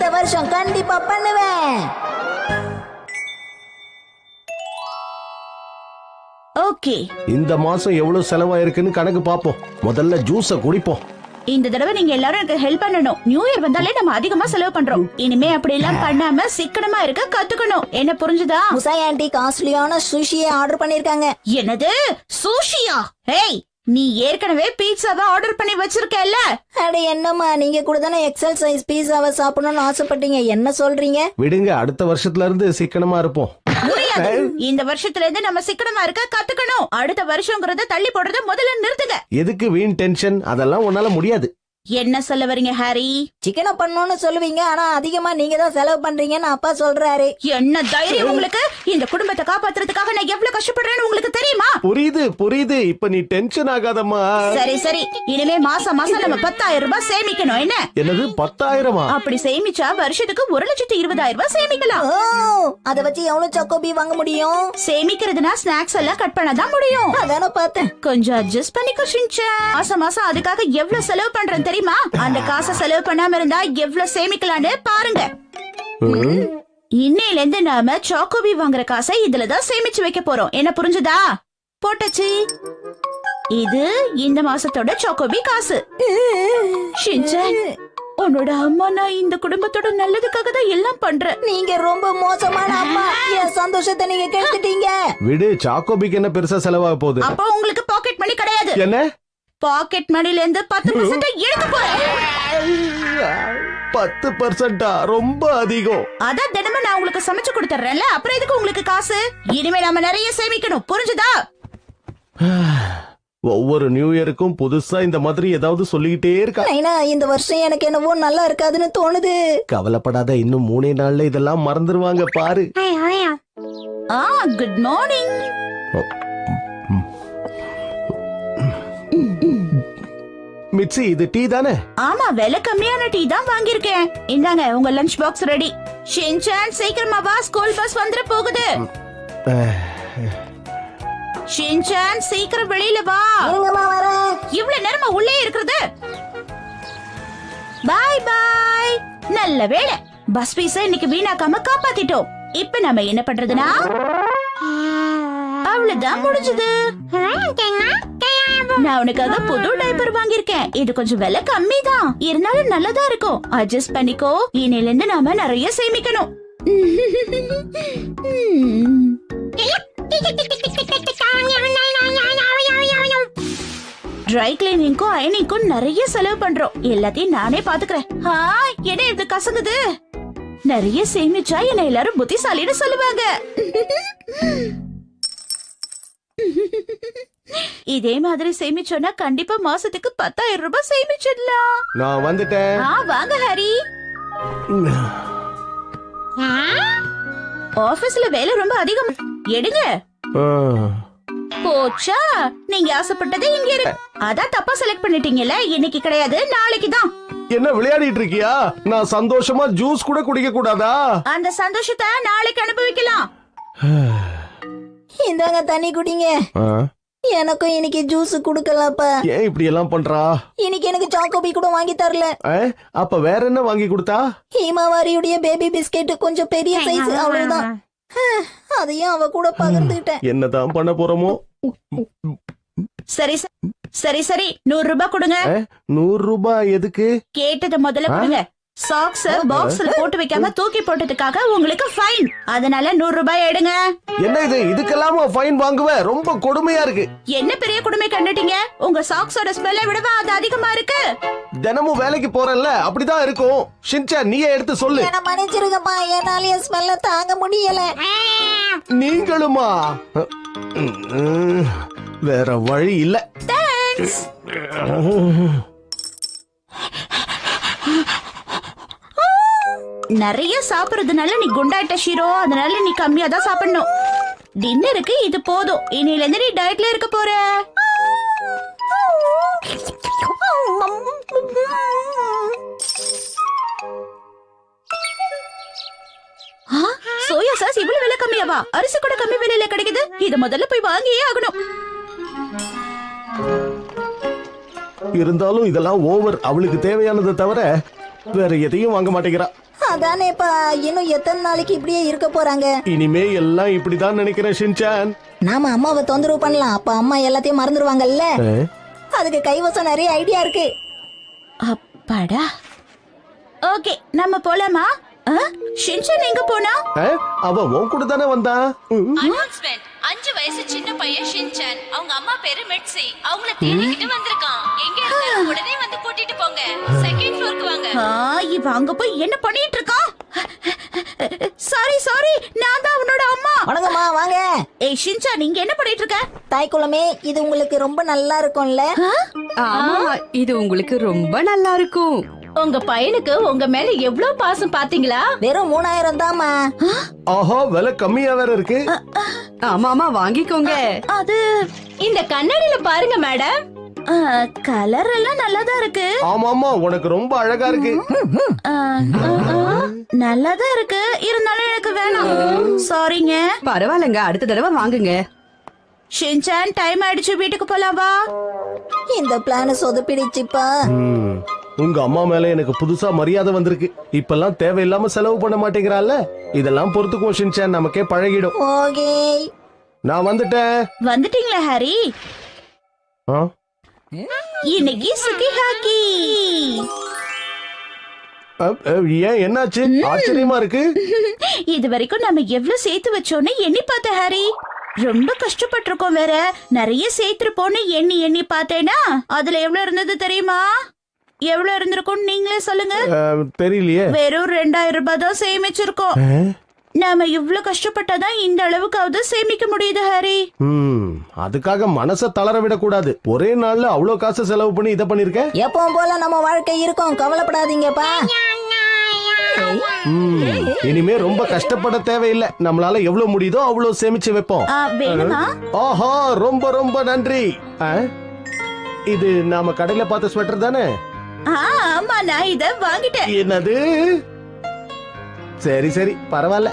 இந்த வருஷம் கண்டிப்பா பண்ணுவேன். ஓகே, இந்த மாசம் எவ்வளவு செலவாயிருக்குன்னு கணக்கு பாப்போம். முதல்ல ஜூஸ குடிப்போம். இந்த தடவை நீங்க எல்லாரும் எனக்கு ஹெல்ப் பண்ணணும். நியூ இயர் வந்தாலே நம்ம அதிகமா செலவு பண்றோம். இனிமே அப்படி எல்லாம் பண்ணாம சிக்கனமா இருக்க கத்துக்கணும். என்ன புரிஞ்சுதா? முசாய் ஆண்டி காஸ்ட்லியான சுஷியை ஆர்டர் பண்ணிருக்காங்க. என்னது சுஷியா? ஹேய், நீ ஏற்கனவே பீட்சாவை ஆர்டர் பண்ணி வச்சிருக்கல. அட என்னம்மா, நீங்க கூட தானே எக்ஸல் சைஸ் பீஸாவை சாப்பிடணும்னு ஆசைப்பட்டீங்க. என்ன சொல்றீங்க? விடுங்க, அடுத்த வருஷத்துல இருந்து சிக்கனமா இருப்போம். முடியாது. இந்த வருஷத்துல இருந்து நம்ம சிக்கனமா இருக்க கத்துக்கணும். அடுத்த வருஷம்ங்கறத தள்ளி போடுறத முதல்ல நிறுத்துங்க. எதுக்கு வீண் டென்ஷன்? அதெல்லாம் உன்னால முடியாது. என்ன சொல்ல வரீங்க ஹாரி? சிக்கனை பண்ணணும்னு சொல்லுவீங்க, ஆனா அதிகமா நீங்க தான் செலவு பண்றீங்கன்னு அப்பா சொல்றாரு. என்ன தைரியம் உங்களுக்கு? இந்த குடும்பத்தை காப்பாத்துறதுக்காக நான் எவ்வளவு கஷ்டப்படுறேன்னு உங்களுக்கு தெரியுமா? புரியுது புரியுது. இப்ப நீ டென்ஷன் ஆகாதம்மா. சரி சரி, இனிமே மாசம் மாசம் நம்ம 10,000 ரூபாய் சேமிக்கணும். என்ன? என்னது 10,000? அப்படி சேமிச்சா வருஷத்துக்கு 1,20,000 ரூபாய் சேமிக்கலாம். அத வச்சு எவ்வளவு சாக்கோபி வாங்க முடியும்? சேமிக்கிறதுனா ஸ்நாக்ஸ் எல்லாம் கட் பண்ணதான் முடியும். அதான பார்த்தேன். கொஞ்சம் அட்ஜஸ்ட் பண்ணிக்கோ ஷின்சான். மாசம் மாசம் அதுக்காக எவ்வளவு செலவு பண்றேன் தெரியுமா? அந்த காசை செலவு பண்ணாம இருந்தா எவ்வளவு சேமிக்கலான்னு பாருங்க. இன்னையில இருந்து நாம சாக்கோபி வாங்குற காசை இதுலதான் சேமிச்சு வைக்க போறோம். என்ன புரிஞ்சுதா? போட்டச்சு. இது இந்த மாசத்தோட சாக்கோபி காசு. ஷின்சான், உன்னோட அம்மா நான் இந்த குடும்பத்தோட நல்லதுக்காக தான் எல்லாம் பண்றேன். நீங்க ரொம்ப மோசமான அம்மா. என் சந்தோஷத்தை நீங்க கெடுத்துட்டீங்க. விடு, சாக்கோபிக்கு என்ன பெருசா செலவாக போகுது? அப்போ உங்களுக்கு பாக்கெட் மணி கிடையாது. என்ன? பாக்கெட் மணில இருந்து 10% எடுத்து போறேன். 10%? ரொம்ப அதிகம். அதான் தினமும் நான் உங்களுக்கு சமைச்சு கொடுத்துறேன்ல, அப்புறம் எதுக்கு உங்களுக்கு காசு? இனிமே நாம நிறைய சேமிக்கணும். புரிஞ்சுதா? ஒவ்வொரு நியூ இயருக்கும் புதுசா இந்த மாதிரி ஏதாவது சொல்லிக்கிட்டே இருக்கா. நைனா, இந்த வருஷம் எனக்கு என்னவோ நல்லா இருக்காதுன்னு தோணுது. கவலைப்படாத, இன்னும் 3 நாள்ல இதெல்லாம் மறந்துருவாங்க பாரு. Good morning. மிச்சி, இது டீ தானே? ஆமா, விலை கம்மியான டீ தான் வாங்கியிருக்கேன். இந்தாங்க உங்க லஞ்ச் பாக்ஸ் ரெடி. ஷின்சான், சீக்கிரமா வா, ஸ்கூல் பஸ் வந்துட போகுது. ஷின்சான், சீக்கிரம் வெளியில வா. இவ்வளவு நேரமா உள்ளே இருக்கிறது? பாய் பாய். நல்ல வேளை, பஸ் பீஸ இன்னைக்கு வீணாக்காம காப்பாத்திட்டோம். இப்ப நம்ம என்ன பண்றதுன்னா, அவ்வளவுதான் முடிஞ்சது. நான் உனக்காக புது டைப்பர் வாங்கியிருக்கேன். இது கொஞ்சம் விலை கம்மி தான், இருந்தாலும் நல்லதா இருக்கும். அட்ஜஸ்ட் பண்ணிக்கோ. இன்னையில இருந்து நாம நிறைய சேமிக்கணும். ட்ரை கிளீனிங்க்கும் அயனிங்க்கும் நிறைய செலவு பண்றோம். எல்லாத்தையும் நானே பாத்துக்கிறேன். என்ன இது கசங்குது? நிறைய சேமிச்சா என்ன எல்லாரும் புத்திசாலின்னு சொல்லுவாங்க. இதே மாதிரி சேமிச்சோன்னா கண்டிப்பா மாசத்துக்கு 10,000 ரூபாய் சேமிச்சிடலாம். நான் வந்துட்டேன். வாங்க ஹரி. ஆபீஸ்ல வேலை ரொம்ப அதிகம். எடுங்க. போச்சா, நீங்க ஆசைப்பட்டது இங்க இருக்கு. அதான் தப்பா செலக்ட் பண்ணிட்டீங்கல்ல. இன்னைக்கு கிடையாது, நாளைக்கு தான். என்ன விளையாடிட்டு இருக்கியா? நான் சந்தோஷமா ஜூஸ் கூட குடிக்க கூடாதா? அந்த சந்தோஷத்தை நாளைக்கு அனுபவிக்கலாம். இந்தாங்க தண்ணி குடிங்க. எனக்கும் இன்னைக்கு ஜூஸ் குடுக்கலப்பா. ஏன் இப்படி எல்லாம் பண்றா? இன்னைக்கு எனக்கு சாக்கோபி கூட வாங்கி தரல. அப்ப வேற என்ன வாங்கி கொடுத்தா? ஹீமாவாரியுடைய பேபி பிஸ்கெட், கொஞ்சம் பெரிய சைஸ், அவ்வளவுதான். அதையும் அவ கூட பகிர்ந்துட்டேன். என்னதான் பண்ண போறோமோ? சரி சரி சரி, 100 ரூபாய் கொடுங்க. 100 ரூபாய் எதுக்கு? கேட்டத முதல்ல கொடுங்க. சாக்ஸ் பாக்ஸ்ல போட்டு வைக்காம தூக்கி போட்டதுக்காக உங்களுக்கு ஃபைன். அதனால 100 ரூபாய் எடுங்க. என்ன இது? இதுக்கெல்லாம் ஃபைன் வாங்குவே? ரொம்ப கொடுமையா இருக்கு. என்ன பெரிய கொடுமை கண்டுட்டீங்க? உங்க சாக்ஸோட ஸ்மெல்லை விடவா அது அதிகமா இருக்கு? தினமும் வேலைக்கு போறேன்ல, அப்படிதான் இருக்கும். ஷின்சான், நீயே எடுத்து சொல்லு. என்ன மன்னிச்சிருங்கப்பா, என்னால ஸ்மெல்ல தாங்க முடியல. நீங்களுமா? வேற வழி இல்ல. தேங்க்ஸ். நிறைய சாப்பிடுறதுனால நீ குண்டாயிட்ட ஷீரோ. அதனால நீ கம்மியா தான் சாப்பிடணும். டின்னருக்கு இது போதும். இன்னையில இருந்து நீ டயட்ல இருக்க போற. சோயா சாஸ் இவ்வளவு விலை கம்மியாவா? அரிசி கூட கம்மி விலையில கிடைக்குது. இத முதல்ல போய் வாங்கியே ஆகணும். இருந்தாலும் இதெல்லாம் ஓவர். அவளுக்கு தேவையானதை தவிர வேற எதையும் வாங்க மாட்டேங்கிறா. அதானேப்பா, இன்னும் எத்தனை நாளைக்கு இப்படியே இருக்க போறாங்க? இனிமே எல்லாம் இப்படிதான் நினைக்கிறேன் ஷின்சான். நாம அம்மாவை தொந்தரவு பண்ணலாம், அப்ப அம்மா எல்லாத்தையும் மறந்துடுவாங்கல்ல. அதுக்கு கைவசம் நிறைய ஐடியா இருக்கு. அப்பாடா. ஓகே, நம்ம போலாமா? ஷின்சான் எங்க போனா? அவ உன் கூட தானே வந்தா. அனௌன்ஸ்மெண்ட். 5 வயசு சின்ன பையன் ஷின்சான், அவங்க அம்மா பேரு மெட்சி, அவங்கள தேடிக்கிட்டு வந்திருக்கான். எங்க இருந்தாலும் உடனே வந்து கூட்டிட்டு போங்க. செகண்ட் ஃப்ளோருக்கு வாங்க. இவ அங்க போய் என்ன பண்ணிட்டு இருக்கான்? சாரி, நான் தான் அவனோட அம்மா. வணக்கம்மா, வாங்க. ஏய் ஷின்சான், நீங்க என்ன பண்ணிட்டு இருக்க? தாய்க்குளமே, இது உங்களுக்கு ரொம்ப நல்லா இருக்கும்ல? ஆமா, இது உங்களுக்கு ரொம்ப நல்லா இருக்கும். உங்க பையனுக்கு உங்க மேல எவ்வளவு பாசம் பாத்தீங்களா? வெறும் 3000 தாமா. ஆஹா, விலை கம்மியா வேற இருக்கு. ஆமா வாங்கிக்கோங்க. அது இந்த கண்ணாடியில பாருங்க மேடம். கலர் எல்லாம் நல்லாதான் இருக்கு. ஆமாமா, உனக்கு ரொம்ப அழகா இருக்கு. நல்லாதான் இருக்கு, இருந்தாலும் எனக்கு வேணாம். சாரிங்க. பரவாயில்லங்க, அடுத்த தடவை வாங்குங்க. ஷின்சான், டைம் ஆயிடுச்சு, வீட்டுக்கு போலாம் வா. இந்த பிளான் சொதப்பிடுச்சுப்பா. உங்க அம்மா மேல எனக்கு புதுசா மரியாதை வந்திருக்கு. இப்பெல்லாம் தேவையில்லாம செலவு பண்ண மாட்டேங்கிறாள்ல, இதெல்லாம் பொறுத்துக்குவோம் ஷின்சான், நமக்கே பழகிடும். ஓகே, நான் வந்துட்டேன். வந்துட்டீங்களா ஹாரி? ஆ? இன்னைக்கு சுகி ஹாக்கி. ஏன், என்னாச்சு? ஆச்சரியமா இருக்கு. இது வரைக்கும் நம்ம எவ்வளவு சேர்த்து வச்சோன்னு எண்ணி பார்த்த ஹாரி. ரொம்ப கஷ்டப்பட்டிருக்கோம் வேற. நிறைய சேர்த்திருப்போன்னு எண்ணி பார்த்தேனா அதுல எவ்வளவு இருந்தது தெரியுமா? எவ்வளவு இருந்திருக்கும் நீங்களே சொல்லுங்க. தெரியலையே. வெறும் 2000 ரூபாய் தான் சேமிச்சிருக்கோம். நாம இவ்வளவு கஷ்டப்பட்டாதான் இந்த அளவுக்காவது சேமிக்க முடியுது ஹாரி. அதுக்காக மனச தளர விட கூடாது. ஒரே நாள்ல அவ்வளவு காசு செலவு பண்ணி இத பண்ணிருக்க. எப்பவும் போல நம்ம வாழ்க்கை இருக்கும், கவலைப்படாதீங்கப்பா. இனிமே ரொம்ப கஷ்டப்பட தேவையில்லை. நம்மளால எவ்வளவு முடியுதோ அவ்வளவு சேமிச்சு வைப்போம். வேணுமா? ஆஹா, ரொம்ப ரொம்ப நன்றி. இது நாம கடையில பார்த்த ஸ்வெட்டர் தானே? ஆமா, நான் இத வாங்கிட்டேன். என்னது? சரி பரவாயில்ல.